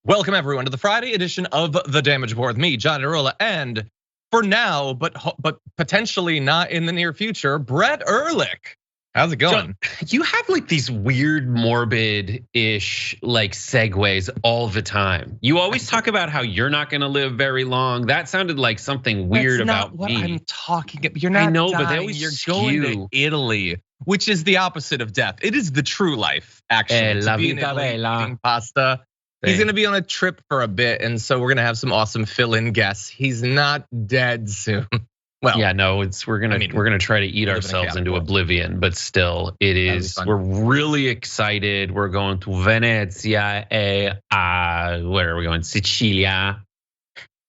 Welcome everyone to the Friday edition of The Damage Board with me, John Arola, and for now, but potentially not in the near future, Brett Erlich. How's it going? So, you have like these weird, morbid-ish like segues all the time. You always talk about how you're not gonna live very long. That sounded like something weird about me. That's not what I'm talking about. You're not. I know, dying. but they always You're skew. going to Italy, which is the opposite of death. It is the true life, actually. La to be in vita Italy bella. eating pasta. He's gonna be on a trip for a bit, and so we're gonna have some awesome fill-in guests. He's not dead soon. Well, yeah, no, we're gonna try to eat ourselves into oblivion, but still, it is. We're really excited. We're going to Venezia, where are we going? Sicilia.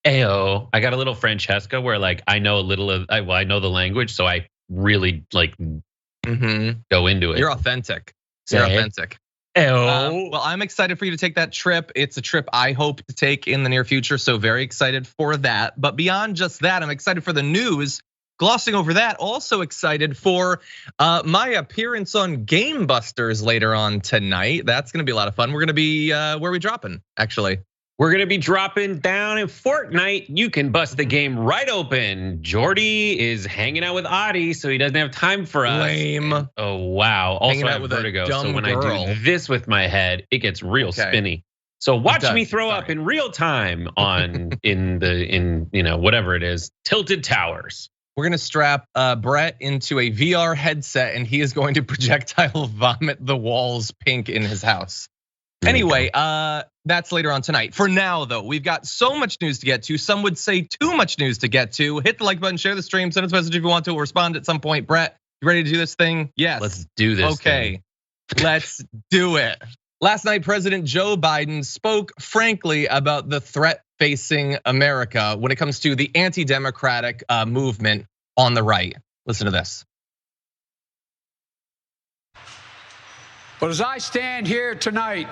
Ayo. I got a little Francesca where like I know a little of, I know the language, so I really like go into it. You're authentic. You're authentic. Well, I'm excited for you to take that trip. It's a trip I hope to take in the near future, so very excited for that. But beyond just that, I'm excited for the news. Glossing over that, also excited for my appearance on Game Busters later on tonight. That's gonna be a lot of fun. We're gonna be, where are we dropping, actually? We're gonna be dropping down in Fortnite. You can bust the game right open. Jordy is hanging out with Adi, so he doesn't have time for us. Lame. Oh wow. Also Hanging I out have with a vertigo, dumb so when girl. I do this with my head, it gets real spinny. So watch me throw up in real time on in whatever it is, Tilted Towers. We're gonna strap Brett into a VR headset, and he is going to projectile vomit the walls pink in his house. Anyway, that's later on tonight. For now, though, we've got so much news to get to. Some would say too much news to get to. Hit the like button, share the stream, send us a message if you want to. We'll respond at some point. Brett, you ready to do this thing? Yes. Let's do this. Okay, let's do it. Last night, President Joe Biden spoke frankly about the threat facing America when it comes to the anti-democratic movement on the right. Listen to this. But as I stand here tonight,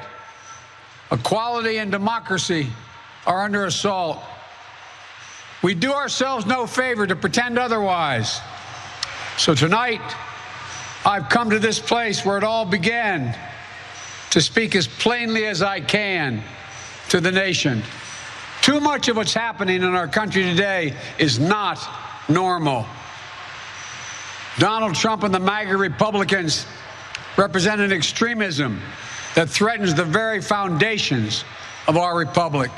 equality and democracy are under assault. We do ourselves no favor to pretend otherwise. So tonight, I've come to this place where it all began to speak as plainly as I can to the nation. Too much of what's happening in our country today is not normal. Donald Trump and the MAGA Republicans represent an extremism that threatens the very foundations of our republic.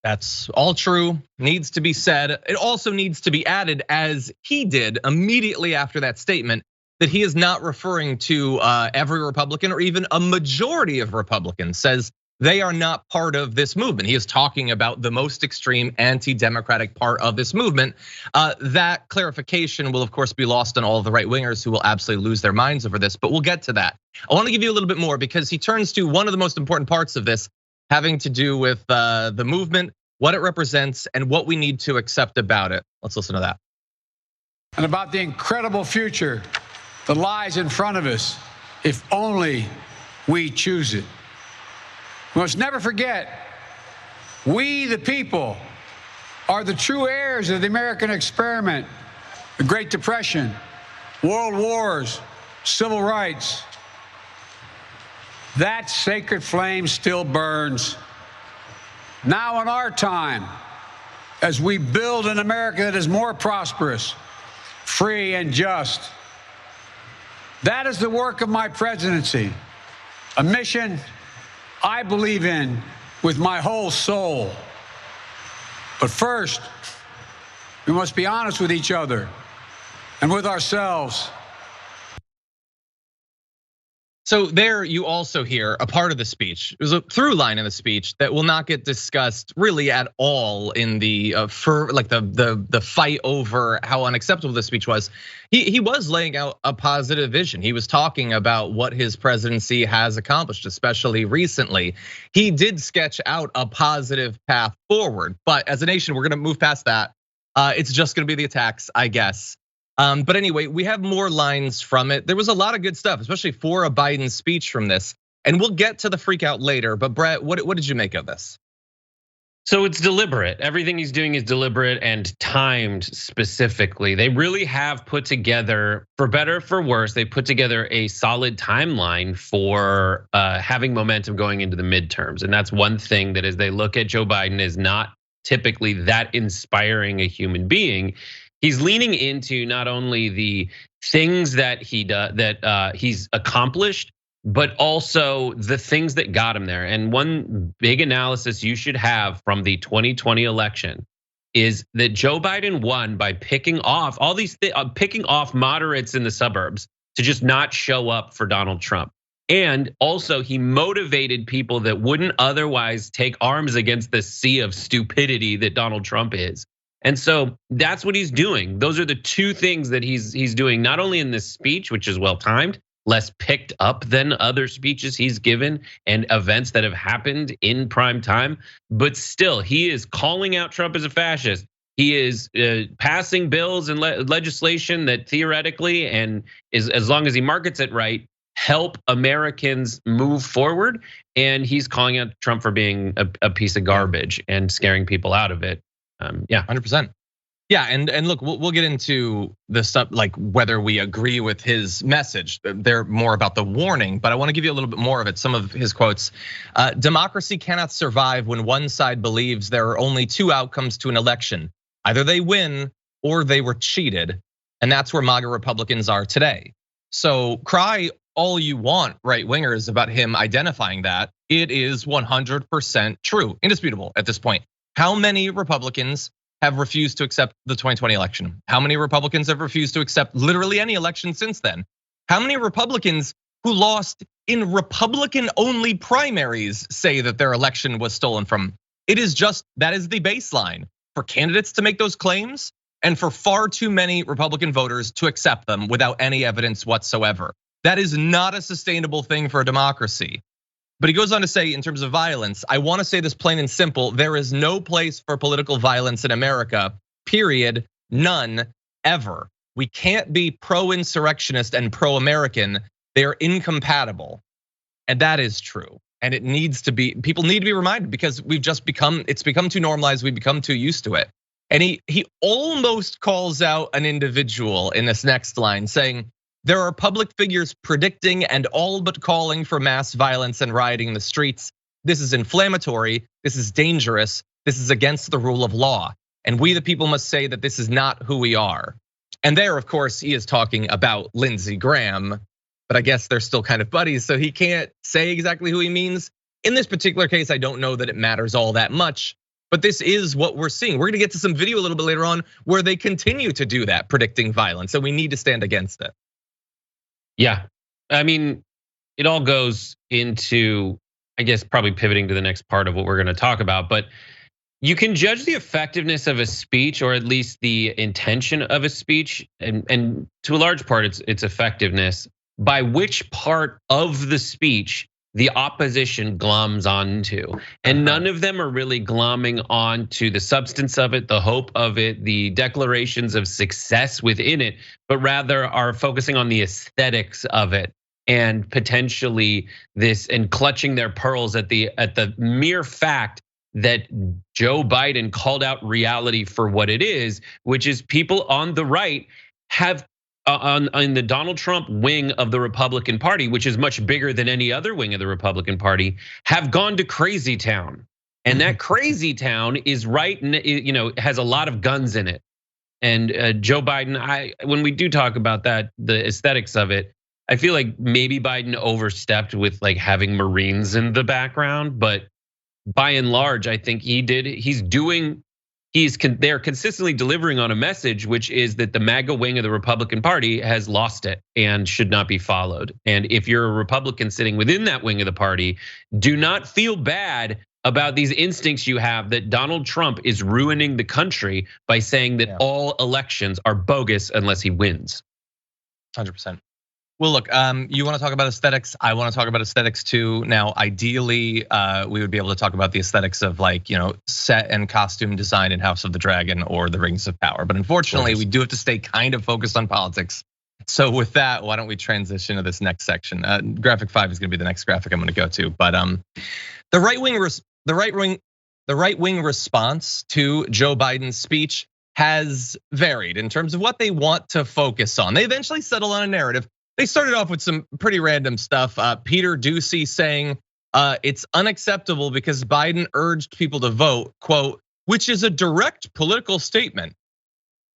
That's all true, needs to be said. It also needs to be added, as he did immediately after that statement, that he is not referring to every Republican or even a majority of Republicans, says they are not part of this movement. He is talking about the most extreme anti-democratic part of this movement. That clarification will of course be lost on all of the right wingers who will absolutely lose their minds over this, but we'll get to that. I wanna give you a little bit more because he turns to one of the most important parts of this having to do with the movement, what it represents, and what we need to accept about it. Let's listen to that. And about the incredible future that lies in front of us if only we choose it. We must never forget, we the people are the true heirs of the American experiment, the Great Depression, world wars, civil rights. That sacred flame still burns. Now in our time, as we build an America that is more prosperous, free and just. That is the work of my presidency, a mission I believe in with my whole soul. But first, we must be honest with each other and with ourselves. So there you also hear a part of the speech. There's a through line in the speech that will not get discussed really at all in the the fight over how unacceptable this speech was. He was laying out a positive vision. He was talking about what his presidency has accomplished, especially recently. He did sketch out a positive path forward, but as a nation, we're gonna move past that. It's just gonna be the attacks, I guess. But anyway, we have more lines from it. There was a lot of good stuff, especially for a Biden speech from this. And we'll get to the freak out later. But Brett, what did you make of this? So it's deliberate. Everything he's doing is deliberate and timed specifically. They really have put together, for better or for worse, they put together a solid timeline for having momentum going into the midterms. And that's one thing that as they look at Joe Biden is not typically that inspiring a human being. He's leaning into not only the things that he's accomplished, but also the things that got him there. And one big analysis you should have from the 2020 election is that Joe Biden won by picking off picking off moderates in the suburbs to just not show up for Donald Trump. And also he motivated people that wouldn't otherwise take arms against the sea of stupidity that Donald Trump is. And so that's what he's doing. Those are the two things that he's doing, not only in this speech, which is well timed, less picked up than other speeches he's given and events that have happened in prime time. But still, he is calling out Trump as a fascist. He is passing bills and legislation that theoretically, and is, as long as he markets it right, help Americans move forward. And he's calling out Trump for being a piece of garbage and scaring people out of it. Yeah, 100%. Yeah, and look, we'll get into the stuff like whether we agree with his message. They're more about the warning, but I want to give you a little bit more of it. Some of his quotes: democracy cannot survive when one side believes there are only two outcomes to an election. Either they win or they were cheated. And that's where MAGA Republicans are today. So cry all you want, right wingers, about him identifying that. It is 100% true, indisputable at this point. How many Republicans have refused to accept the 2020 election? How many Republicans have refused to accept literally any election since then? How many Republicans who lost in Republican-only primaries say that their election was stolen from? It is just, that is the baseline for candidates to make those claims and for far too many Republican voters to accept them without any evidence whatsoever. That is not a sustainable thing for a democracy. But he goes on to say, in terms of violence, I want to say this plain and simple: there is no place for political violence in America, period, none, ever. We can't be pro-insurrectionist and pro-American. They are incompatible. And that is true. And it needs to be, people need to be reminded, because it's become too normalized, we've become too used to it. And he almost calls out an individual in this next line, saying, there are public figures predicting and all but calling for mass violence and rioting in the streets. This is inflammatory, this is dangerous, this is against the rule of law. And we the people must say that this is not who we are. And there, of course, he is talking about Lindsey Graham, but I guess they're still kind of buddies, so he can't say exactly who he means. In this particular case, I don't know that it matters all that much, but this is what we're seeing. We're gonna get to some video a little bit later on where they continue to do that, predicting violence, and we need to stand against it. Yeah, I mean, it all goes into, I guess, probably pivoting to the next part of what we're gonna talk about, but you can judge the effectiveness of a speech, or at least the intention of a speech, and to a large part its effectiveness, by which part of the speech the opposition gloms onto. And none of them are really glomming onto the substance of it, the hope of it, the declarations of success within it, but rather are focusing on the aesthetics of it, and potentially this, and clutching their pearls at the mere fact that Joe Biden called out reality for what it is, which is people on the right have on the Donald Trump wing of the Republican Party, which is much bigger than any other wing of the Republican Party, have gone to crazy town. And that crazy town is right, has a lot of guns in it. And Joe Biden, when we do talk about that, the aesthetics of it, I feel like maybe Biden overstepped with like having Marines in the background, but by and large, I think they're consistently delivering on a message, which is that the MAGA wing of the Republican Party has lost it and should not be followed. And if you're a Republican sitting within that wing of the party, do not feel bad about these instincts you have that Donald Trump is ruining the country by saying that all elections are bogus unless he wins. 100%. Well, look, you want to talk about aesthetics? I want to talk about aesthetics too. Now, ideally, we would be able to talk about the aesthetics of like, set and costume design in House of the Dragon or the Rings of Power. But unfortunately, we do have to stay kind of focused on politics. So with that, why don't we transition to this next section? Graphic 5 is going to be the next graphic I'm going to go to. But the right wing the right-wing response to Joe Biden's speech has varied in terms of what they want to focus on. They eventually settle on a narrative. They started off with some pretty random stuff. Peter Doocy saying it's unacceptable because Biden urged people to vote, quote, which is a direct political statement.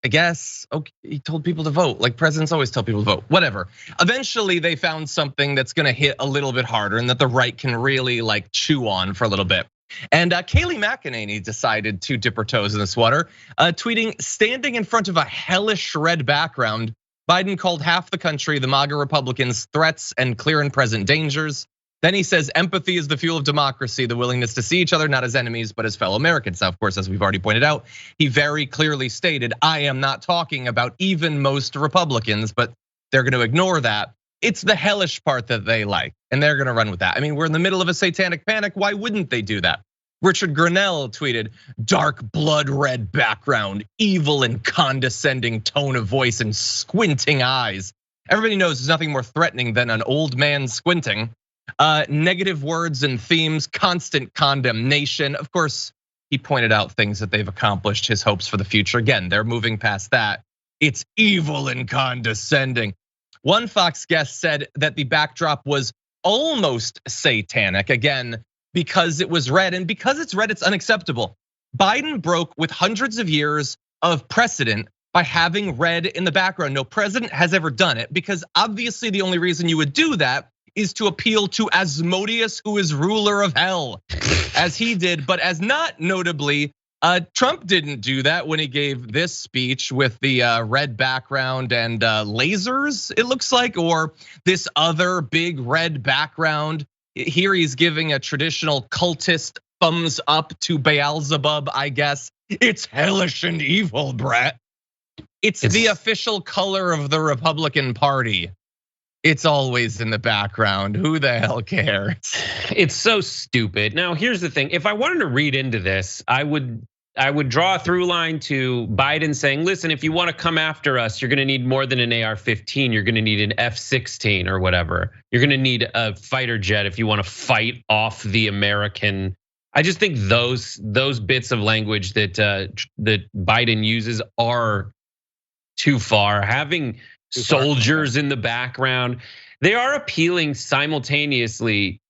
I guess, okay, he told people to vote, like presidents always tell people to vote, whatever. Eventually they found something that's gonna hit a little bit harder and that the right can really like chew on for a little bit. And Kayleigh McEnany decided to dip her toes in this water, tweeting, standing in front of a hellish red background, Biden called half the country, the MAGA Republicans, threats and clear and present dangers. Then he says, empathy is the fuel of democracy, the willingness to see each other not as enemies, but as fellow Americans. Now, of course, as we've already pointed out, he very clearly stated, I am not talking about even most Republicans, but they're gonna ignore that. It's the hellish part that they like, and they're gonna run with that. I mean, we're in the middle of a satanic panic, why wouldn't they do that? Richard Grinnell tweeted, dark blood red background, evil and condescending tone of voice and squinting eyes. Everybody knows there's nothing more threatening than an old man squinting. Negative words and themes, constant condemnation. Of course, he pointed out things that they've accomplished, his hopes for the future. Again, they're moving past that. It's evil and condescending. One Fox guest said that the backdrop was almost satanic, again, because it was red, and because it's red, it's unacceptable. Biden broke with hundreds of years of precedent by having red in the background. No president has ever done it, because obviously the only reason you would do that is to appeal to Asmodeus, who is ruler of hell, as he did, but as not notably, Trump didn't do that when he gave this speech with the red background and lasers, it looks like, or this other big red background. Here he's giving a traditional cultist thumbs up to Beelzebub, I guess. It's hellish and evil, Brett. It's the official color of the Republican Party. It's always in the background. Who the hell cares? It's so stupid. Now, here's the thing. If I wanted to read into this, I would draw a through line to Biden saying, listen, if you want to come after us, you're gonna need more than an AR-15. You're gonna need an F-16 or whatever. You're gonna need a fighter jet if you want to fight off the American. I just think those bits of language that Biden uses are too far. Having soldiers in the background, they are appealing simultaneously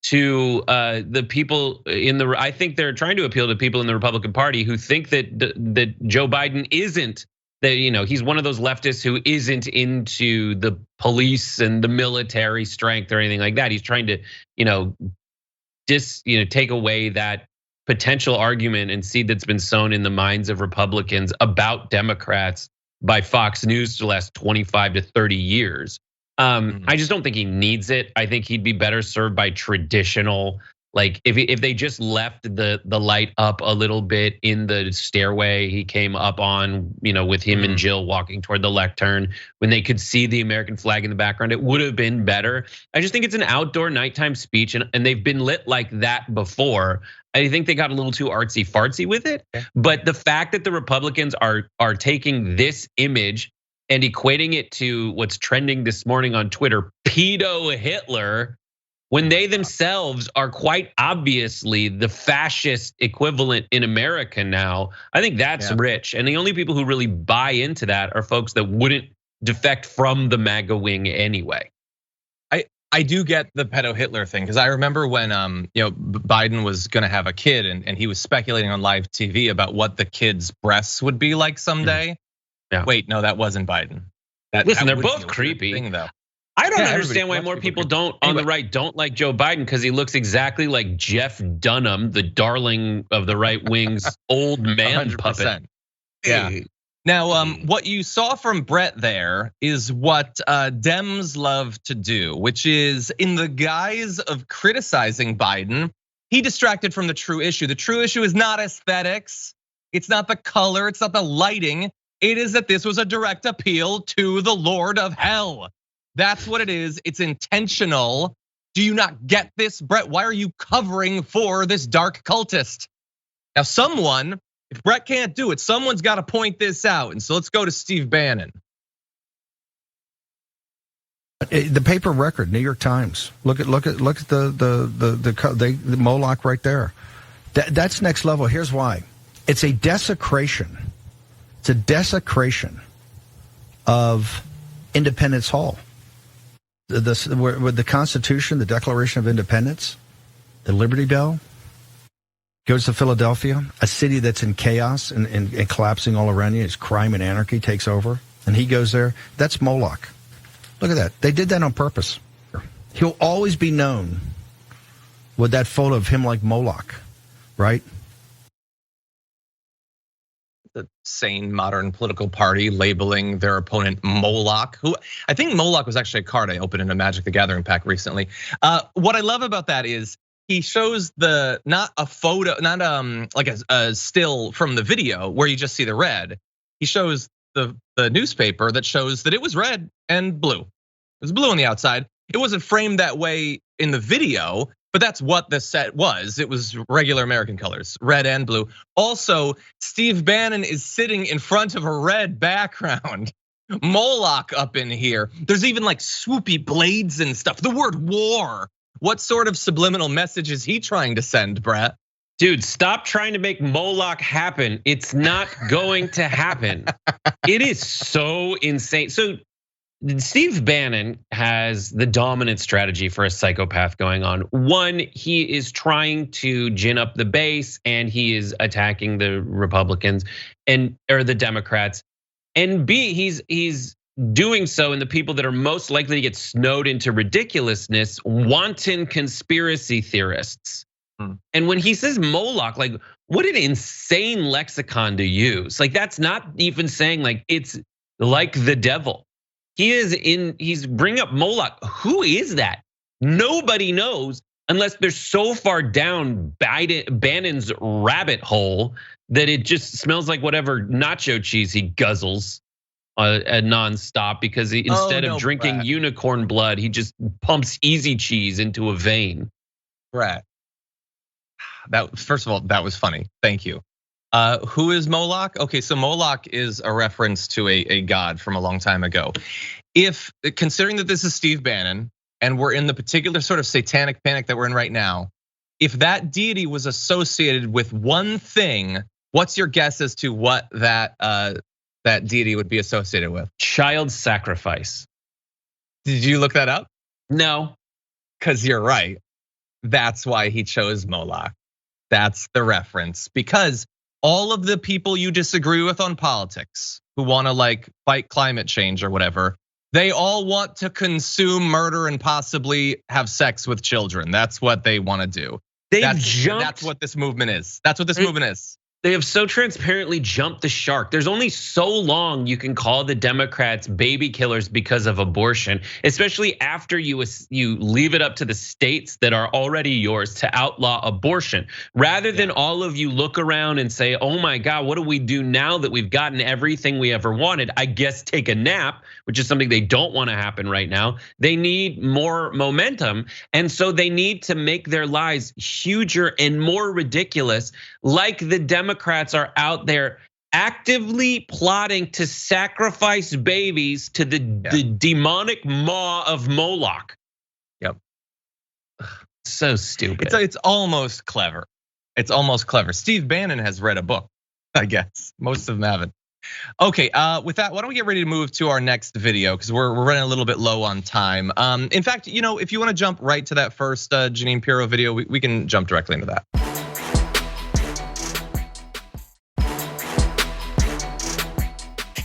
to the people in the. I think they're trying to appeal to people in the Republican Party who think that Joe Biden isn't that, he's one of those leftists who isn't into the police and the military strength or anything like that. He's trying to take away that potential argument and seed that's been sown in the minds of Republicans about Democrats by Fox News for the last 25 to 30 years. I just don't think he needs it. I think he'd be better served by traditional, like if they just left the light up a little bit in the stairway he came up on, with him and Jill walking toward the lectern, when they could see the American flag in the background, it would have been better. I just think it's an outdoor nighttime speech, and they've been lit like that before. I think they got a little too artsy fartsy with it. But the fact that the Republicans are taking this image and equating it to what's trending this morning on Twitter, pedo Hitler, when they themselves are quite obviously the fascist equivalent in America now, I think that's rich. And the only people who really buy into that are folks that wouldn't defect from the MAGA wing anyway. I do get the pedo Hitler thing, because I remember when Biden was gonna have a kid and he was speculating on live TV about what the kid's breasts would be like someday. Yeah. Wait, no, that wasn't Biden. Listen, they're both creepy. Thing, though. I don't understand why more people on the right don't like Joe Biden, because he looks exactly like Jeff Dunham, the darling of the right wing's old man 100%. Puppet. Yeah. Now, what you saw from Brett there is what Dems love to do, which is in the guise of criticizing Biden, he distracted from the true issue. The true issue is not aesthetics. It's not the color. It's not the lighting. It is that this was a direct appeal to the Lord of Hell. That's what it is. It's intentional. Do you not get this, Brett? Why are you covering for this dark cultist? Now, if Brett can't do it, someone's got to point this out. And so let's go to Steve Bannon. The paper record, New York Times. Look at the Moloch right there. That's next level. Here's why. It's a desecration. It's a desecration of Independence Hall. The Constitution, the Declaration of Independence, the Liberty Bell, goes to Philadelphia, a city that's in chaos and collapsing all around you. It's crime and anarchy takes over. And he goes there. That's Moloch. Look at that. They did that on purpose. He'll always be known with that photo of him like Moloch, right? The sane modern political party labeling their opponent Moloch, who I think Moloch was actually a card I opened in a Magic the Gathering pack recently. What I love about that is he shows not a photo, not like a still from the video where you just see the red. He shows the newspaper that shows that it was red and blue. It was blue on the outside. It wasn't framed that way in the video, but that's what the set was. It was regular American colors, red and blue. Also, Steve Bannon is sitting in front of a red background. Moloch up in here. There's even like swoopy blades and stuff. The word war. What sort of subliminal message is he trying to send, Brett? Dude, stop trying to make Moloch happen. It's not going to happen. It is so insane. So Steve Bannon has the dominant strategy for a psychopath going on. One, he is trying to gin up the base and he is attacking the Republicans or the Democrats. And B, he's doing so in the people that are most likely to get snowed into ridiculousness, wanton conspiracy theorists. And when he says Moloch, like what an insane lexicon to use. Like that's not even saying like it's like the devil. He's bringing up Moloch. Who is that? Nobody knows unless they're so far down Bannon's rabbit hole that it just smells like whatever nacho cheese he guzzles nonstop because instead of drinking unicorn blood, he just pumps easy cheese into a vein. Right. That first of all, that was funny. Thank you. Who is Moloch? Okay, so Moloch is a reference to a god from a long time ago. If considering that this is Steve Bannon and we're in the particular sort of satanic panic that we're in right now, if that deity was associated with one thing, what's your guess as to what that deity would be associated with? Child sacrifice. Did you look that up? No. Because you're right. That's why he chose Moloch. That's the reference. Because all of the people you disagree with on politics who want to like fight climate change or whatever, they all want to consume, murder, and possibly have sex with children. That's what they want to do. That's what this movement is. That's what this movement is. They have so transparently jumped the shark. There's only so long you can call the Democrats baby killers because of abortion, especially after you leave it up to the states that are already yours to outlaw abortion. Rather than all of you look around and say, oh my God, what do we do now that we've gotten everything we ever wanted? I guess take a nap, which is something they don't want to happen right now. They need more momentum. And so they need to make their lies huger and more ridiculous, like the Democrats are out there actively plotting to sacrifice babies to the demonic maw of Moloch. Yep. So stupid. It's almost clever. It's almost clever. Steve Bannon has read a book, I guess. Most of them haven't. Okay, with that, why don't we get ready to move to our next video because we're running a little bit low on time. In fact, if you want to jump right to that first Jeanine Pirro video, we can jump directly into that.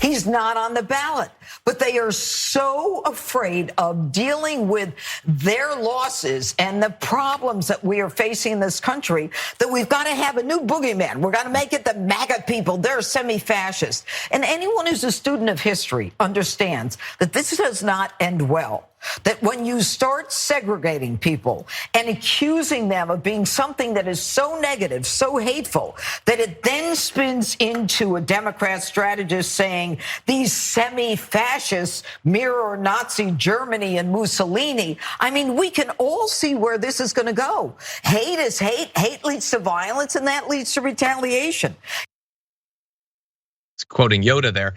He's not on the ballot, but they are so afraid of dealing with their losses and the problems that we are facing in this country that we've got to have a new boogeyman. We're going to make it the MAGA people. They're semi-fascist. And anyone who's a student of history understands that this does not end well. That when you start segregating people and accusing them of being something that is so negative, so hateful, that it then spins into a Democrat strategist saying these semi-fascists mirror Nazi Germany and Mussolini. I mean, we can all see where this is going to go. Hate is hate. Hate leads to violence, and that leads to retaliation. Quoting Yoda there.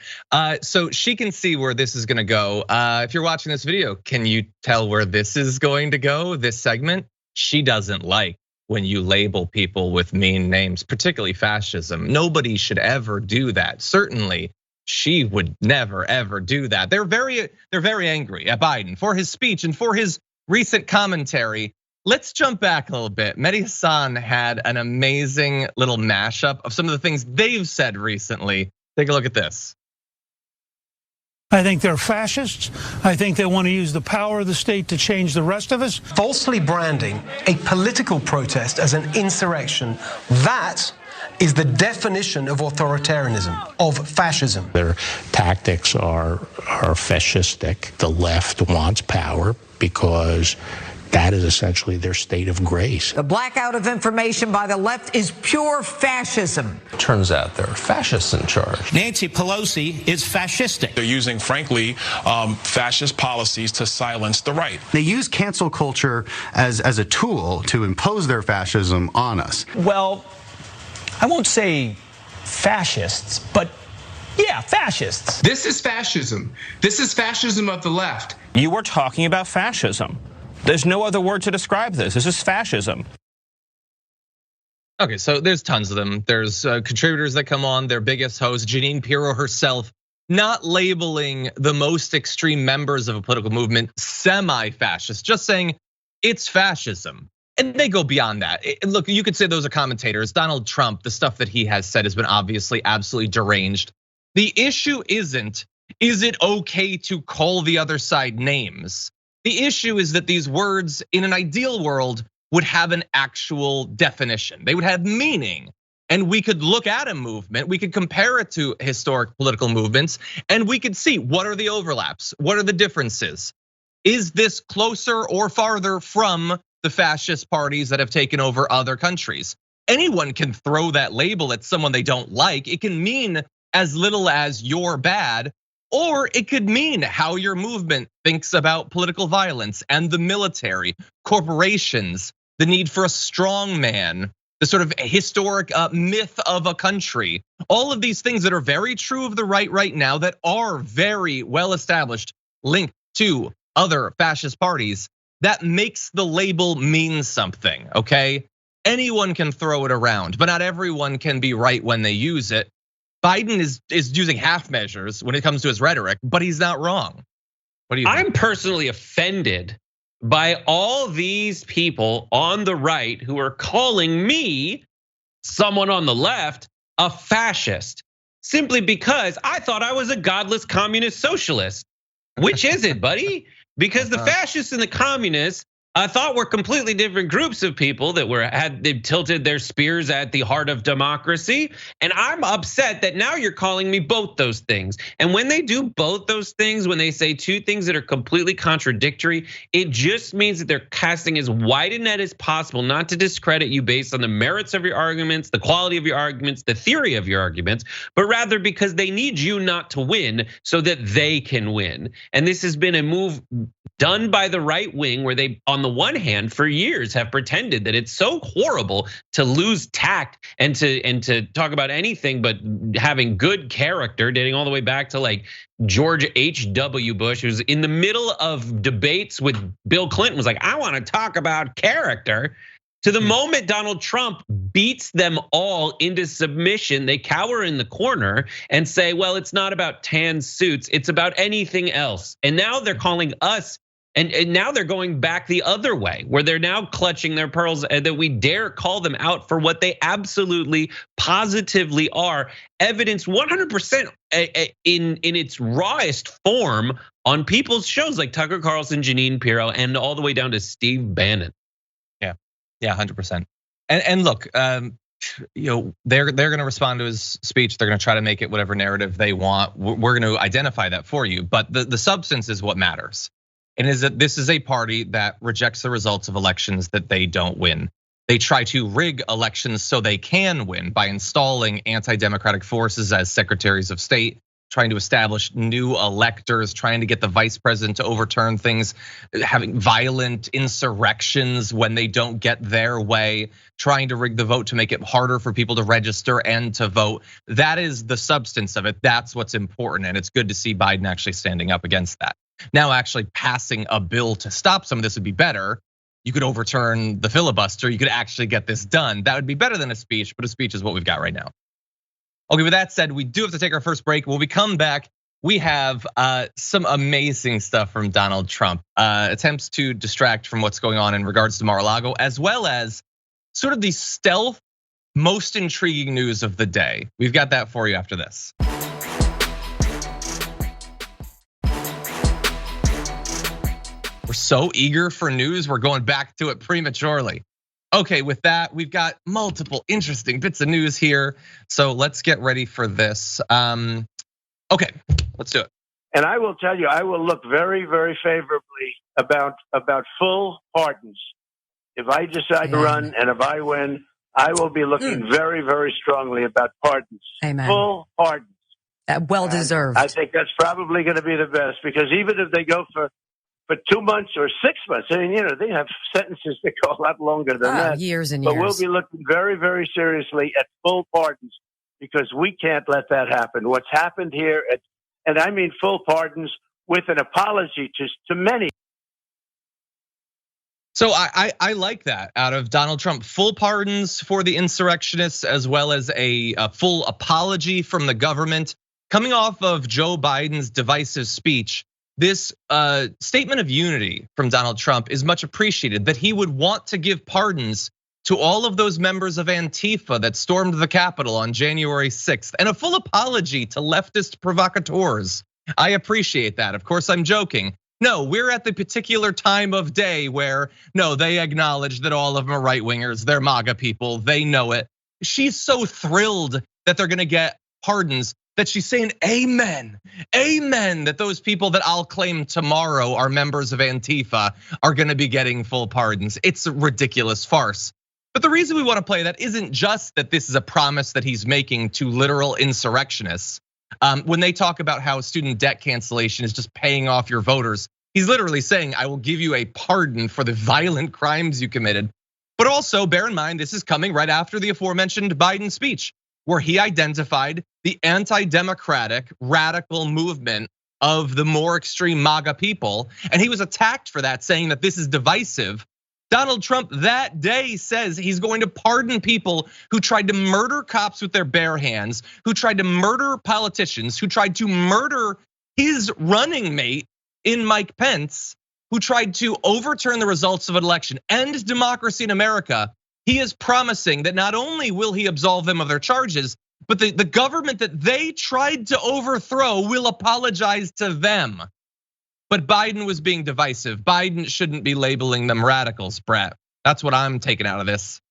So she can see where this is gonna go. If you're watching this video, can you tell where this is going to go, this segment? She doesn't like when you label people with mean names, particularly fascism. Nobody should ever do that. Certainly, she would never ever do that. They're very angry at Biden for his speech and for his recent commentary. Let's jump back a little bit. Mehdi Hassan had an amazing little mashup of some of the things they've said recently. Take a look at this. I think they're fascists. I think they want to use the power of the state to change the rest of us. Falsely branding a political protest as an insurrection, that is the definition of authoritarianism, of fascism. Their tactics are fascistic. The left wants power because that is essentially their state of grace. The blackout of information by the left is pure fascism. Turns out there are fascists in charge. Nancy Pelosi is fascistic. They're using, frankly, fascist policies to silence the right. They use cancel culture as a tool to impose their fascism on us. Well, I won't say fascists, but yeah, fascists. This is fascism. This is fascism of the left. You were talking about fascism. There's no other word to describe this. This is fascism. Okay, so there's tons of them. There's contributors that come on, their biggest host, Jeanine Pirro herself, not labeling the most extreme members of a political movement semi-fascist, just saying it's fascism. And they go beyond that. Look, you could say those are commentators. Donald Trump, the stuff that he has said has been obviously absolutely deranged. The issue isn't, is it okay to call the other side names? The issue is that these words in an ideal world would have an actual definition. They would have meaning. And we could look at a movement, we could compare it to historic political movements, and we could see what are the overlaps, what are the differences? Is this closer or farther from the fascist parties that have taken over other countries? Anyone can throw that label at someone they don't like. It can mean as little as you're bad, or it could mean how your movement thinks about political violence and the military, corporations, the need for a strong man, the sort of historic myth of a country. All of these things that are very true of the right now, that are very well established, linked to other fascist parties, that makes the label mean something, okay? Anyone can throw it around, but not everyone can be right when they use it. Biden is using half measures when it comes to his rhetoric, but he's not wrong. What do you think? I'm personally offended by all these people on the right who are calling me, someone on the left, a fascist, simply because I thought I was a godless communist socialist. Which is it, buddy? Because the fascists and the communists, I thought were completely different groups of people that they tilted their spears at the heart of democracy. And I'm upset that now you're calling me both those things. And when they do both those things, when they say two things that are completely contradictory, it just means that they're casting as wide a net as possible, not to discredit you based on the merits of your arguments, the quality of your arguments, the theory of your arguments, but rather because they need you not to win so that they can win. And this has been a move done by the right wing, where they, on the one hand, for years have pretended that it's so horrible to lose tact and to talk about anything but having good character, dating all the way back to like George H.W. Bush, who's in the middle of debates with Bill Clinton, was like, I want to talk about character. To the moment Donald Trump beats them all into submission, they cower in the corner and say, well, it's not about tan suits, it's about anything else. And now they're calling us, and now they're going back the other way, where they're now clutching their pearls, and that we dare call them out for what they absolutely, positively are. Evidence 100% in its rawest form on people's shows like Tucker Carlson, Jeanine Pirro, and all the way down to Steve Bannon. Yeah, 100%. And look, they're going to respond to his speech. They're going to try to make it whatever narrative they want. We're going to identify that for you. But the substance is what matters. And is that this is a party that rejects the results of elections that they don't win. They try to rig elections so they can win by installing anti-democratic forces as secretaries of state, trying to establish new electors, trying to get the vice president to overturn things, having violent insurrections when they don't get their way, trying to rig the vote to make it harder for people to register and to vote. That is the substance of it. That's what's important. And it's good to see Biden actually standing up against that. Now, actually passing a bill to stop some of this would be better. you could overturn the filibuster. You could actually get this done. That would be better than a speech, but a speech is what we've got right now. Okay, with that said, we do have to take our first break. When we come back, we have some amazing stuff from Donald Trump. Attempts to distract from what's going on in regards to Mar-a-Lago, as well as sort of the stealth, most intriguing news of the day. We've got that for you after this. We're so eager for news, we're going back to it prematurely. Okay, with that, we've got multiple interesting bits of news here. So let's get ready for this. Okay, let's do it. And I will tell you, I will look very, very favorably about full pardons. If I decide to run and if I win, I will be looking very, very strongly about pardons. Amen. Full pardons. Well deserved. I think that's probably going to be the best, because even if they go for 2 months or 6 months, I mean, they have sentences that go a lot longer than that. Years and but years. We'll be looking very, very seriously at full pardons, because we can't let that happen. What's happened here, and I mean full pardons with an apology to many. So I like that out of Donald Trump. Full pardons for the insurrectionists, as well as a full apology from the government. Coming off of Joe Biden's divisive speech, this statement of unity from Donald Trump is much appreciated, that he would want to give pardons to all of those members of Antifa that stormed the Capitol on January 6th, and a full apology to leftist provocateurs. I appreciate that. Of course, I'm joking. No, we're at the particular time of day where, no, they acknowledge that all of them are right wingers, they're MAGA people, they know it. She's so thrilled that they're gonna get pardons that she's saying, amen, amen, that those people that I'll claim tomorrow are members of Antifa are gonna be getting full pardons. It's a ridiculous farce. But the reason we wanna play that isn't just that this is a promise that he's making to literal insurrectionists. When they talk about how student debt cancellation is just paying off your voters, he's literally saying, I will give you a pardon for the violent crimes you committed. But also bear in mind, this is coming right after the aforementioned Biden speech, where he identified the anti-democratic radical movement of the more extreme MAGA people. And he was attacked for that, saying that this is divisive. Donald Trump that day says he's going to pardon people who tried to murder cops with their bare hands, who tried to murder politicians, who tried to murder his running mate in Mike Pence, who tried to overturn the results of an election, end democracy in America. He is promising that not only will he absolve them of their charges, but the government that they tried to overthrow will apologize to them. But Biden was being divisive. Biden shouldn't be labeling them radicals, Brett. That's what I'm taking out of this.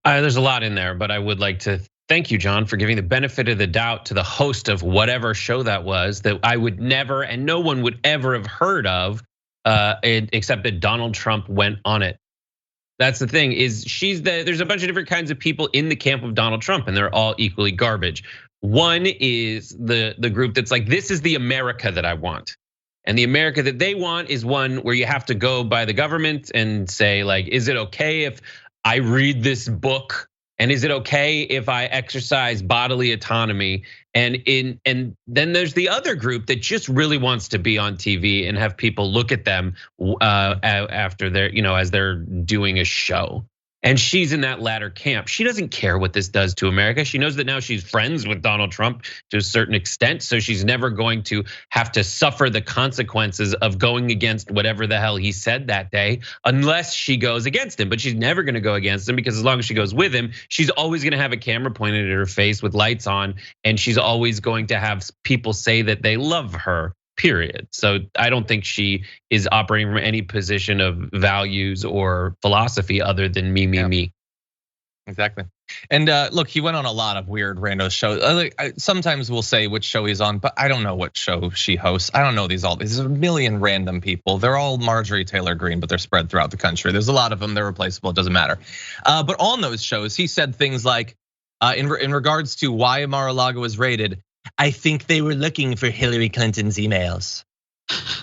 There's a lot in there, but I would like to thank you, John, for giving the benefit of the doubt to the host of whatever show that was, that I would never, and no one would ever have heard of, except that Donald Trump went on it. That's the thing, is there's a bunch of different kinds of people in the camp of Donald Trump, and they're all equally garbage. One is the group that's like, this is the America that I want. And the America that they want is one where you have to go by the government and say, like, is it okay if I read this book? And is it okay if I exercise bodily autonomy? And then there's the other group that just really wants to be on TV and have people look at them after they're, as they're doing a show. And she's in that latter camp. She doesn't care what this does to America. She knows that now she's friends with Donald Trump to a certain extent, so she's never going to have to suffer the consequences of going against whatever the hell he said that day, unless she goes against him. But she's never gonna go against him, because as long as she goes with him, she's always gonna have a camera pointed at her face with lights on, and she's always going to have people say that they love her. Period. So I don't think she is operating from any position of values or philosophy other than me. Exactly. And look, he went on a lot of weird rando shows. Sometimes we'll say which show he's on, but I don't know what show she hosts. I don't know these. There's a million random people. They're all Marjorie Taylor Greene, but they're spread throughout the country. There's a lot of them. They're replaceable. It doesn't matter. But on those shows, he said things like, in regards to why Mar-a-Lago was raided, I think they were looking for Hillary Clinton's emails.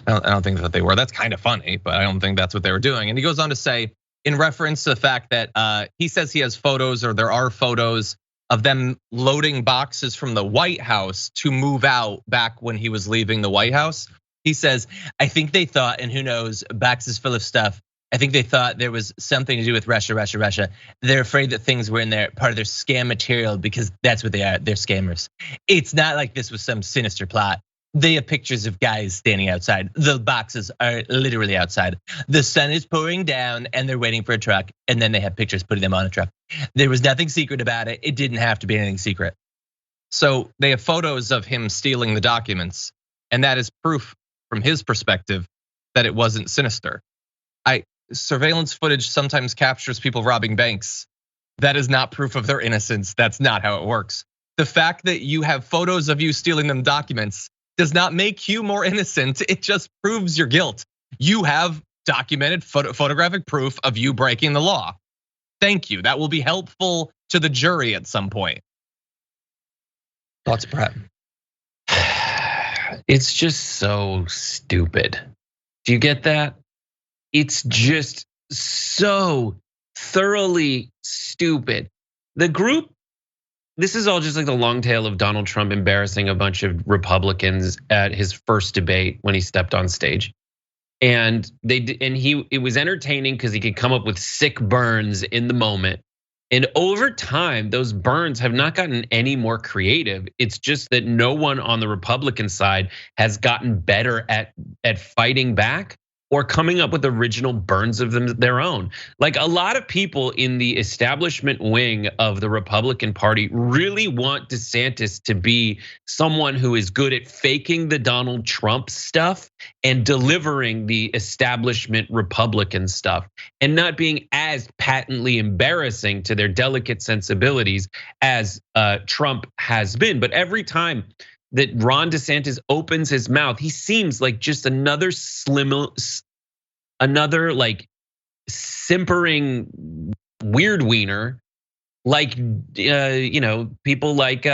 I don't think that they were. That's kind of funny, but I don't think that's what they were doing. And he goes on to say, in reference to the fact that he says he has photos, or there are photos of them loading boxes from the White House to move out back when he was leaving the White House. He says, I think they thought, and who knows, boxes full of stuff, I think they thought there was something to do with Russia. They're afraid that things were in there, part of their scam material, because that's what they are. They're scammers. It's not like this was some sinister plot. They have pictures of guys standing outside. The boxes are literally outside. The sun is pouring down and they're waiting for a truck. And then they have pictures putting them on a truck. There was nothing secret about it. It didn't have to be anything secret. So they have photos of him stealing the documents. And that is proof from his perspective that it wasn't sinister. Surveillance footage sometimes captures people robbing banks. That is not proof of their innocence. That's not how it works. The fact that you have photos of you stealing them documents does not make you more innocent. It just proves your guilt. You have documented photographic proof of you breaking the law. Thank you. That will be helpful to the jury at some point. Thoughts, Brett? It's just so stupid. Do you get that? It's just so thoroughly stupid. The group, this is all just like the long tail of Donald Trump embarrassing a bunch of Republicans at his first debate when he stepped on stage. And it was entertaining because he could come up with sick burns in the moment. And over time, those burns have not gotten any more creative. It's just that no one on the Republican side has gotten better at fighting back or coming up with original burns of their own. Like a lot of people in the establishment wing of the Republican Party really want DeSantis to be someone who is good at faking the Donald Trump stuff and delivering the establishment Republican stuff and not being as patently embarrassing to their delicate sensibilities as Trump has been. But every time that Ron DeSantis opens his mouth, he seems like just another like simpering weird wiener, like people like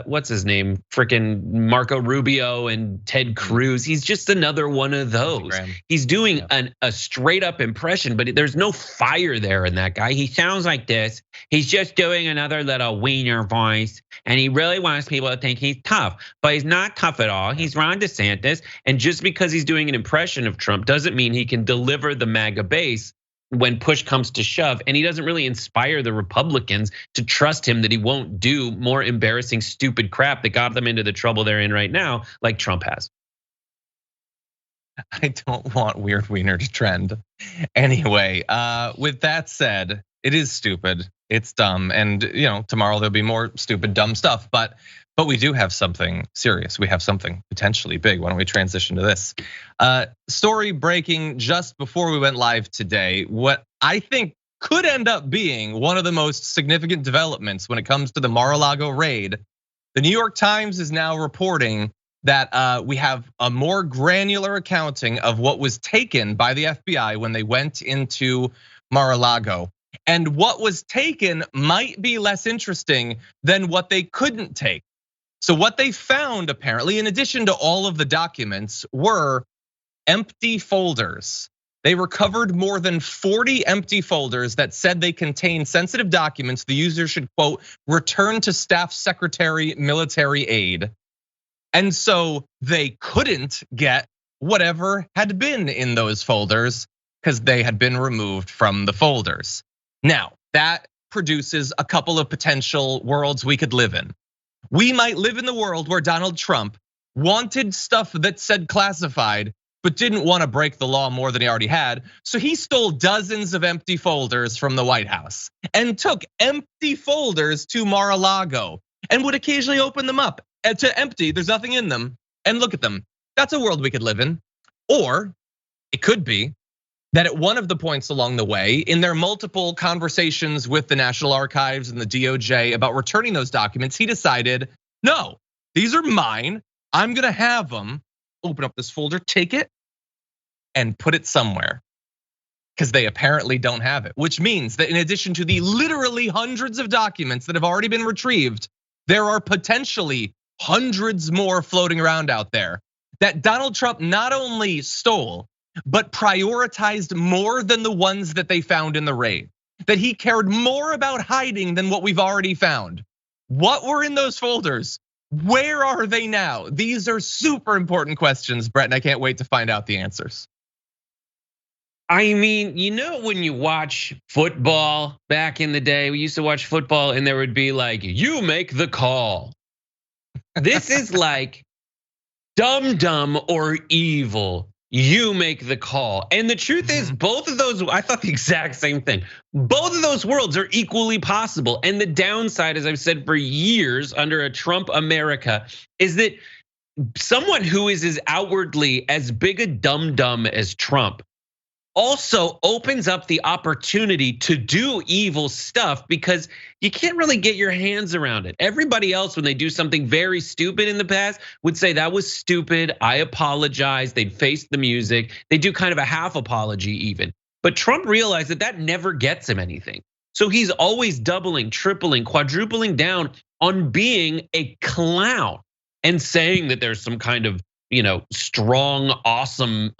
what's his name, freaking Marco Rubio and Ted Cruz. He's just another one of those. He's doing a straight up impression, but there's no fire there in that guy. He sounds like this. He's just doing another little wiener voice, and he really wants people to think he's tough, but he's not tough at all. He's Ron DeSantis, and just because he's doing an impression of Trump doesn't mean he can deliver the MAGA base when push comes to shove. And he doesn't really inspire the Republicans to trust him that he won't do more embarrassing, stupid crap that got them into the trouble they're in right now, like Trump has. I don't want weird wiener to trend. Anyway, with that said, it is stupid. It's dumb. And tomorrow there'll be more stupid, dumb stuff. But we do have something serious. We have something potentially big. Why don't we transition to this? Story breaking just before we went live today. What I think could end up being one of the most significant developments when it comes to the Mar-a-Lago raid. The New York Times is now reporting that we have a more granular accounting of what was taken by the FBI when they went into Mar-a-Lago. And what was taken might be less interesting than what they couldn't take. So what they found, apparently, in addition to all of the documents, were empty folders. They recovered more than 40 empty folders that said they contained sensitive documents the user should, quote, return to staff secretary military aid. And so they couldn't get whatever had been in those folders because they had been removed from the folders. Now, that produces a couple of potential worlds we could live in. We might live in the world where Donald Trump wanted stuff that said classified, but didn't want to break the law more than he already had. So he stole dozens of empty folders from the White House and took empty folders to Mar-a-Lago and would occasionally open them up to empty, there's nothing in them, and look at them. That's a world we could live in. Or it could be that at one of the points along the way, in their multiple conversations with the National Archives and the DOJ about returning those documents, he decided, no, these are mine. I'm gonna have them. Open up this folder, take it, and put it somewhere. Because they apparently don't have it, which means that in addition to the literally hundreds of documents that have already been retrieved, there are potentially hundreds more floating around out there that Donald Trump not only stole, but prioritized more than the ones that they found in the raid. That he cared more about hiding than what we've already found. What were in those folders? Where are they now? These are super important questions, Brett, and I can't wait to find out the answers. I mean, you know, when you watch football back in the day, we used to watch football and there would be like, you make the call. This is like dumb or evil. You make the call. And the truth is, both of those, I thought the exact same thing. Both of those worlds are equally possible. And the downside, as I've said for years under a Trump America, is that someone who is as outwardly as big a dumb as Trump also opens up the opportunity to do evil stuff because you can't really get your hands around it. Everybody else, when they do something very stupid in the past, would say that was stupid, I apologize, they'd face the music, they do kind of a half apology even. But Trump realized that that never gets him anything. So he's always doubling, tripling, quadrupling down on being a clown and saying that there's some kind of strong, awesome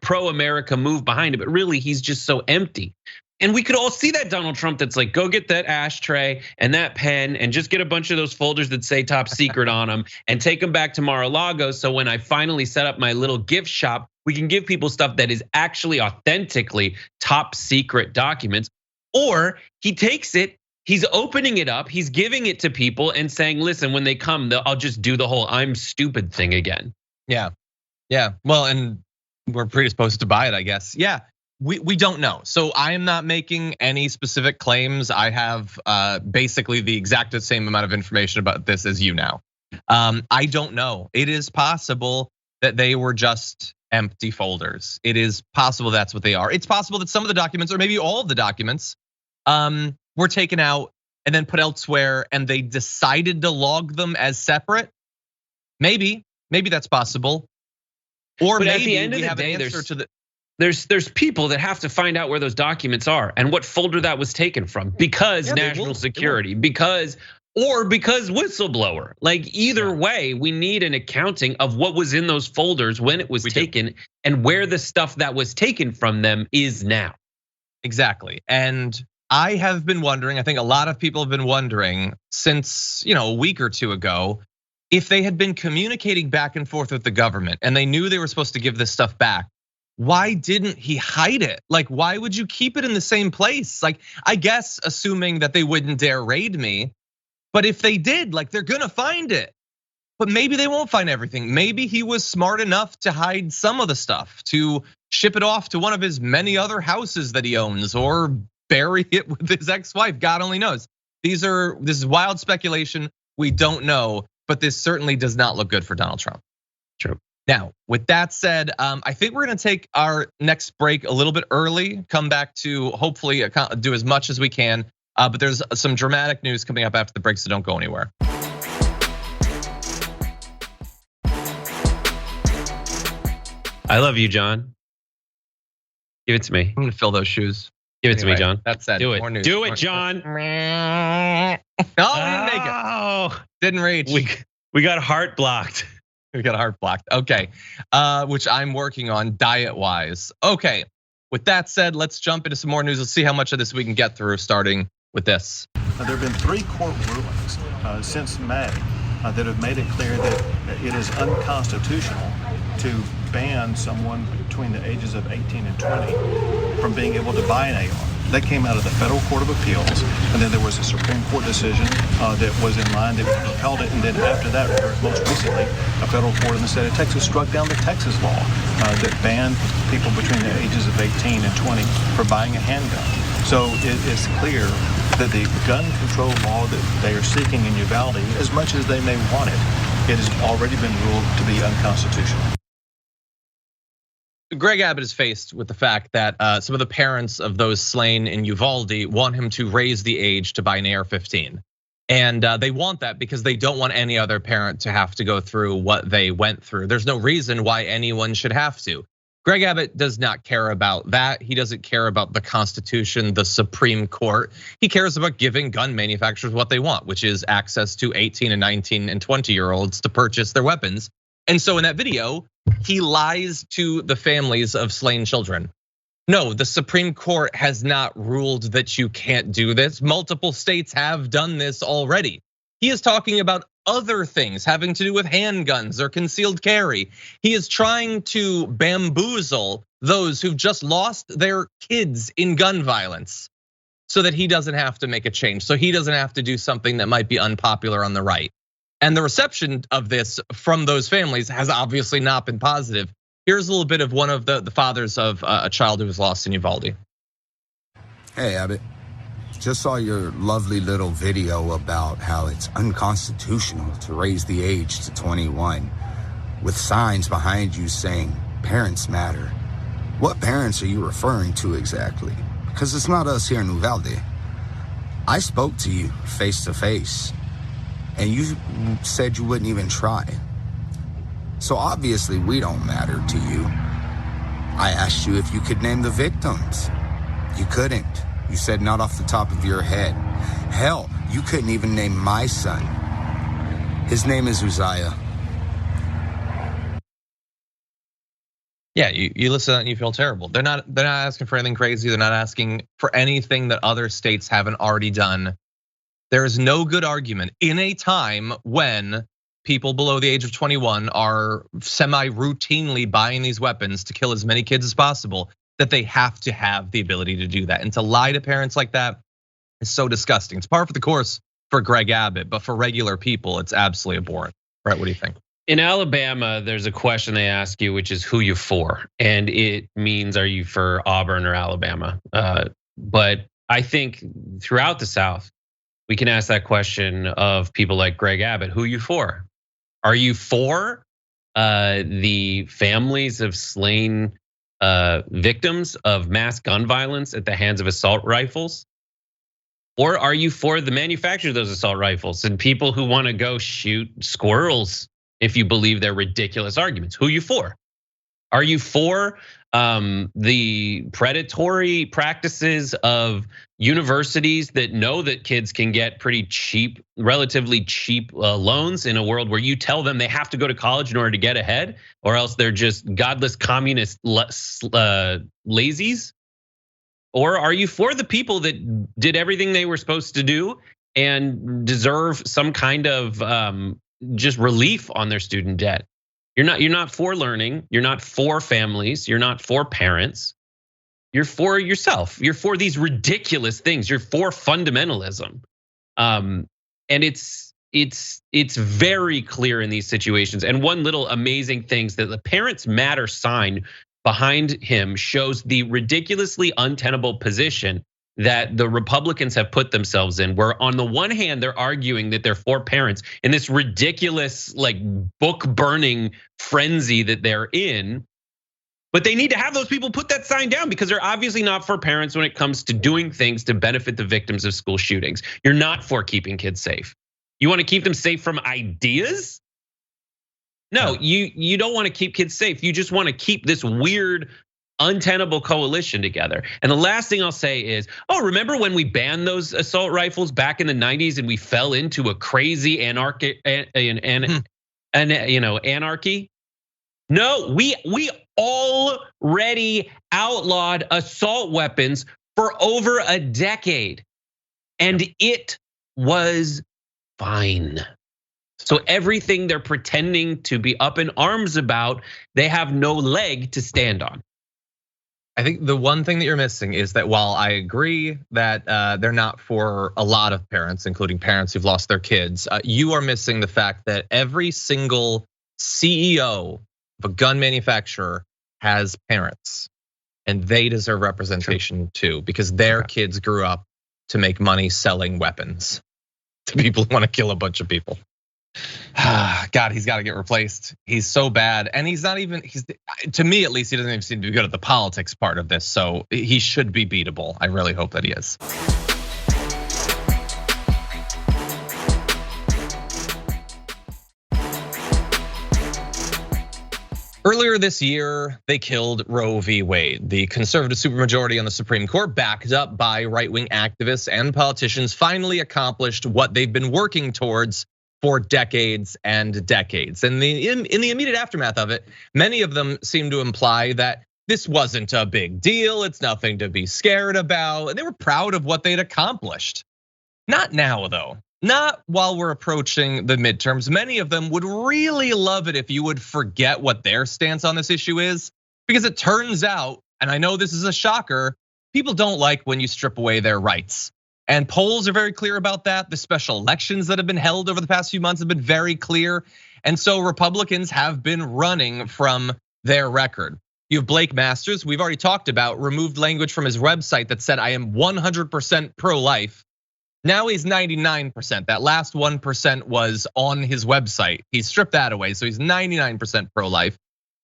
pro-America move behind it, but really he's just so empty. And we could all see that Donald Trump that's like, go get that ashtray and that pen and just get a bunch of those folders that say top secret on them and take them back to Mar-a-Lago. So when I finally set up my little gift shop, we can give people stuff that is actually authentically top secret documents. Or he takes it, he's opening it up, he's giving it to people and saying, listen, when they come, I'll just do the whole I'm stupid thing again. Yeah. Well, and we're predisposed to buy it, I guess. Yeah, we don't know. So I am not making any specific claims. I have basically the exact same amount of information about this as you now. I don't know. It is possible that they were just empty folders. It is possible that's what they are. It's possible that some of the documents, or maybe all of the documents, were taken out and then put elsewhere, and they decided to log them as separate. Maybe that's possible. Or but maybe at the end of the day, there's people that have to find out where those documents are and what folder that was taken from because national security, because whistleblower. Like either way, we need an accounting of what was in those folders when it was taken and where the stuff that was taken from them is now. Exactly. And I have been wondering, I think a lot of people have been wondering since, a week or two ago, if they had been communicating back and forth with the government and they knew they were supposed to give this stuff back, why didn't he hide it? Like, why would you keep it in the same place? Like, I guess assuming that they wouldn't dare raid me, but if they did, like they're gonna find it. But maybe they won't find everything. Maybe he was smart enough to hide some of the stuff, to ship it off to one of his many other houses that he owns or bury it with his ex-wife, God only knows. This is wild speculation, we don't know. But this certainly does not look good for Donald Trump. True. Now, with that said, I think we're gonna take our next break a little bit early, come back to hopefully do as much as we can. But there's some dramatic news coming up after the break, so don't go anywhere. I love you, John. Give it to me. I'm gonna fill those shoes. Give it to me, John. That's said. Do it. Do it, John. No, we didn't make it. Didn't reach. We got heart blocked. We got heart blocked. Okay, which I'm working on diet-wise. Okay, with that said, let's jump into some more news. Let's see how much of this we can get through, starting with this. There have been 3 court rulings since May that have made it clear that it is unconstitutional to ban someone between the ages of 18 and 20 from being able to buy an AR. That came out of the Federal Court of Appeals, and then there was a Supreme Court decision that was in line that upheld it, and then after that, most recently, a federal court in the state of Texas struck down the Texas law that banned people between the ages of 18 and 20 for buying a handgun. So it's clear that the gun control law that they are seeking in Uvalde, as much as they may want it has already been ruled to be unconstitutional. Greg Abbott is faced with the fact that some of the parents of those slain in Uvalde want him to raise the age to buy an AR-15. And they want that because they don't want any other parent to have to go through what they went through. There's no reason why anyone should have to. Greg Abbott does not care about that. He doesn't care about the Constitution, the Supreme Court. He cares about giving gun manufacturers what they want, which is access to 18 and 19 and 20-year-olds to purchase their weapons. And so in that video, he lies to the families of slain children. No, the Supreme Court has not ruled that you can't do this. Multiple states have done this already. He is talking about other things having to do with handguns or concealed carry. He is trying to bamboozle those who've just lost their kids in gun violence so that he doesn't have to make a change, so he doesn't have to do something that might be unpopular on the right. And the reception of this from those families has obviously not been positive. Here's a little bit of one of the fathers of a child who was lost in Uvalde. Hey, Abbott. Just saw your lovely little video about how it's unconstitutional to raise the age to 21, with signs behind you saying, parents matter. What parents are you referring to exactly? Because it's not us here in Uvalde. I spoke to you face to face, and you said you wouldn't even try. So obviously we don't matter to you. I asked you if you could name the victims. You couldn't. You said not off the top of your head. Hell, you couldn't even name my son. His name is Uzziah. Yeah, you listen and you feel terrible. They're not asking for anything crazy. They're not asking for anything that other states haven't already done. There is no good argument in a time when people below the age of 21 are semi-routinely buying these weapons to kill as many kids as possible, that they have to have the ability to do that. And to lie to parents like that is so disgusting. It's par for the course for Greg Abbott, but for regular people, it's absolutely abhorrent. Right, what do you think? In Alabama, there's a question they ask you, which is who you for? And it means, are you for Auburn or Alabama? But I think throughout the South, we can ask that question of people like Greg Abbott, who are you for? Are you for the families of slain victims of mass gun violence at the hands of assault rifles? Or are you for the manufacture of those assault rifles and people who want to go shoot squirrels if you believe their ridiculous arguments? Who are you for? Are you for the predatory practices of universities that know that kids can get pretty cheap, relatively cheap loans in a world where you tell them they have to go to college in order to get ahead, or else they're just godless communist lazies? Or are you for the people that did everything they were supposed to do and deserve some kind of just relief on their student debt? You're not for learning. You're not for families. You're not for parents. You're for yourself. You're for these ridiculous things. You're for fundamentalism, and it's very clear in these situations. And one little amazing thing is that the Parents Matter sign behind him shows the ridiculously untenable position that the Republicans have put themselves in, where on the one hand, they're arguing that they're for parents in this ridiculous like book burning frenzy that they're in. But they need to have those people put that sign down because they're obviously not for parents when it comes to doing things to benefit the victims of school shootings. You're not for keeping kids safe. You want to keep them safe from ideas? No, you don't want to keep kids safe. You just want to keep this weird, untenable coalition together. And the last thing I'll say is, remember when we banned those assault rifles back in the 90s and we fell into a crazy anarchy? No, we already outlawed assault weapons for over a decade, and it was fine. So everything they're pretending to be up in arms about, they have no leg to stand on. I think the one thing that you're missing is that while I agree that they're not for a lot of parents, including parents who've lost their kids, you are missing the fact that every single CEO of a gun manufacturer has parents, and they deserve representation too, because their kids grew up to make money selling weapons to people who want to kill a bunch of people. God, he's got to get replaced. He's so bad, and he's not even. To me, at least, he doesn't even seem to be good at the politics part of this. So he should be beatable. I really hope that he is. Earlier this year, they killed Roe v. Wade. The conservative supermajority on the Supreme Court, backed up by right-wing activists and politicians, finally accomplished what they've been working towards for decades and decades. And in the immediate aftermath of it, many of them seem to imply that this wasn't a big deal, it's nothing to be scared about. They were proud of what they'd accomplished. Not now, though. not while we're approaching the midterms. Many of them would really love it if you would forget what their stance on this issue is, because it turns out, and I know this is a shocker, people don't like when you strip away their rights. And polls are very clear about that. The special elections that have been held over the past few months have been very clear. And so Republicans have been running from their record. You have Blake Masters, we've already talked about, removed language from his website that said, I am 100% pro-life. Now he's 99%. That last 1% was on his website. He stripped that away, so he's 99% pro-life.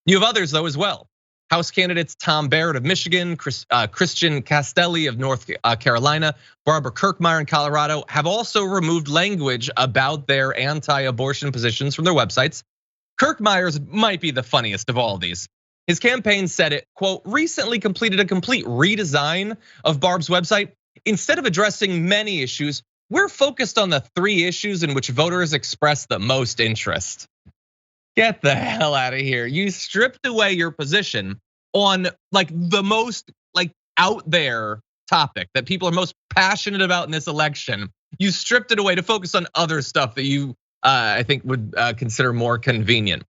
You have others though as well. House candidates Tom Barrett of Michigan, Christian Castelli of North Carolina, Barbara Kirkmeyer in Colorado have also removed language about their anti-abortion positions from their websites. Kirkmeyer's might be the funniest of all of these. His campaign said it, quote, recently completed a complete redesign of Barb's website. Instead of addressing many issues, we're focused on the 3 issues in which voters express the most interest. Get the hell out of here. You stripped away your position on like the most like out there topic that people are most passionate about in this election. You stripped it away to focus on other stuff that you, I think, would consider more convenient.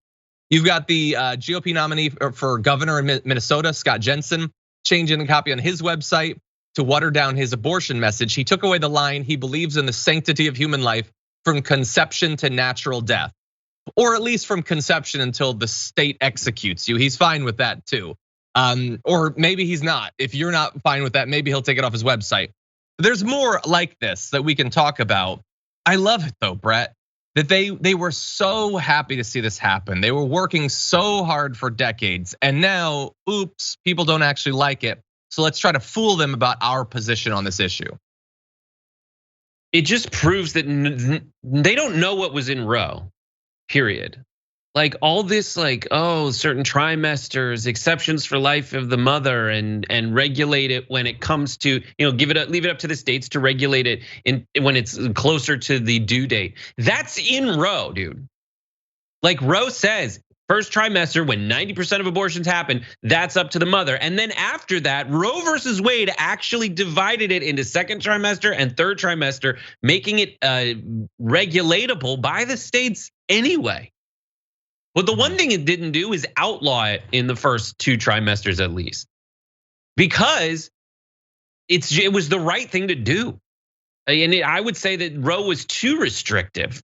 You've got the GOP nominee for governor in Minnesota, Scott Jensen, changing the copy on his website to water down his abortion message. He took away the line, he believes in the sanctity of human life from conception to natural death. Or at least from conception until the state executes you. He's fine with that too. Or maybe he's not. If you're not fine with that, maybe he'll take it off his website. There's more like this that we can talk about. I love it though, Brett, that they were so happy to see this happen. They were working so hard for decades, and now, oops, people don't actually like it. So let's try to fool them about our position on this issue. It just proves that they don't know what was in Roe. Period. Like all this, like, oh, certain trimesters, exceptions for life of the mother, and regulate it when it comes to, leave it up to the states to regulate it when it's closer to the due date. That's in Roe, dude. Like Roe says, first trimester, when 90% of abortions happen, that's up to the mother. And then after that, Roe versus Wade actually divided it into second trimester and third trimester, making it regulatable by the states anyway. But the one thing it didn't do is outlaw it in the first 2 trimesters at least, because it was the right thing to do. And I would say that Roe was too restrictive.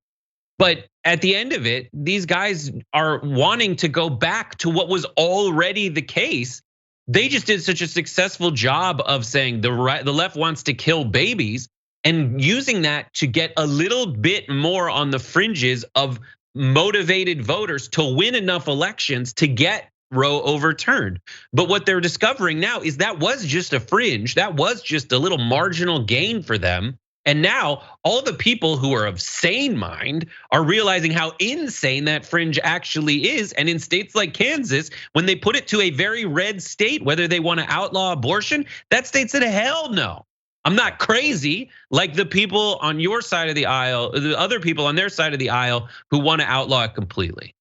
But at the end of it, these guys are wanting to go back to what was already the case. They just did such a successful job of saying the left wants to kill babies and using that to get a little bit more on the fringes of motivated voters to win enough elections to get Roe overturned. But what they're discovering now is that was just a fringe. That was just a little marginal gain for them. And now all the people who are of sane mind are realizing how insane that fringe actually is. And in states like Kansas, when they put it to a very red state, whether they want to outlaw abortion, that state said, hell no. I'm not crazy like the people on your side of the aisle, the other people on their side of the aisle who want to outlaw it completely.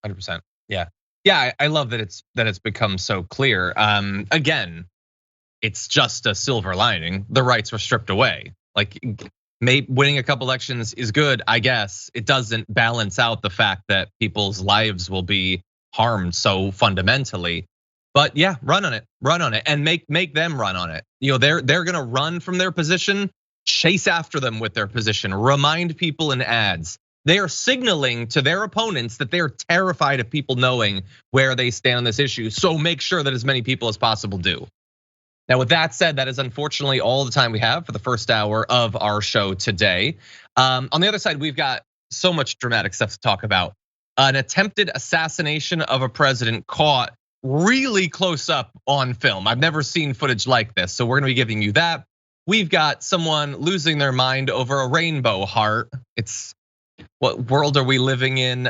100%. Yeah. I love that it's become so clear. Again, it's just a silver lining. The rights were stripped away. Like winning a couple elections is good, I guess. It doesn't balance out the fact that people's lives will be harmed so fundamentally. But yeah, run on it, and make them run on it. They're gonna run from their position, chase after them with their position, remind people in ads. They are signaling to their opponents that they're terrified of people knowing where they stand on this issue. So make sure that as many people as possible do. Now, with that said, that is unfortunately all the time we have for the first hour of our show today. On the other side, we've got so much dramatic stuff to talk about. An attempted assassination of a president caught really close up on film. I've never seen footage like this, so we're gonna be giving you that. We've got someone losing their mind over a rainbow heart. It's, what world are we living in?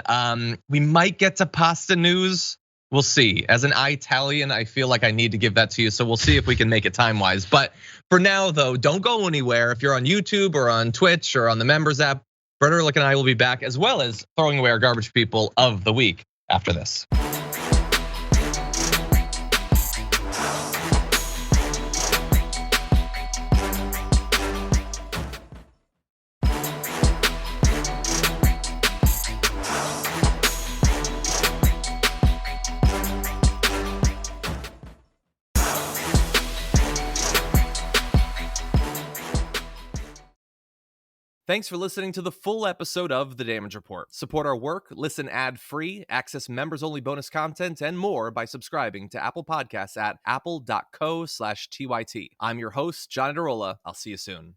We might get to pasta news. We'll see. As an Italian, I feel like I need to give that to you, so we'll see if we can make it time-wise. But for now, though, don't go anywhere. If you're on YouTube or on Twitch or on the members app, Brett Erlich and I will be back, as well as throwing away our garbage people of the week after this. Thanks for listening to the full episode of The Damage Report. Support our work, listen ad-free, access members-only bonus content, and more by subscribing to Apple Podcasts at apple.co/TYT. I'm your host, John Adarola. I'll see you soon.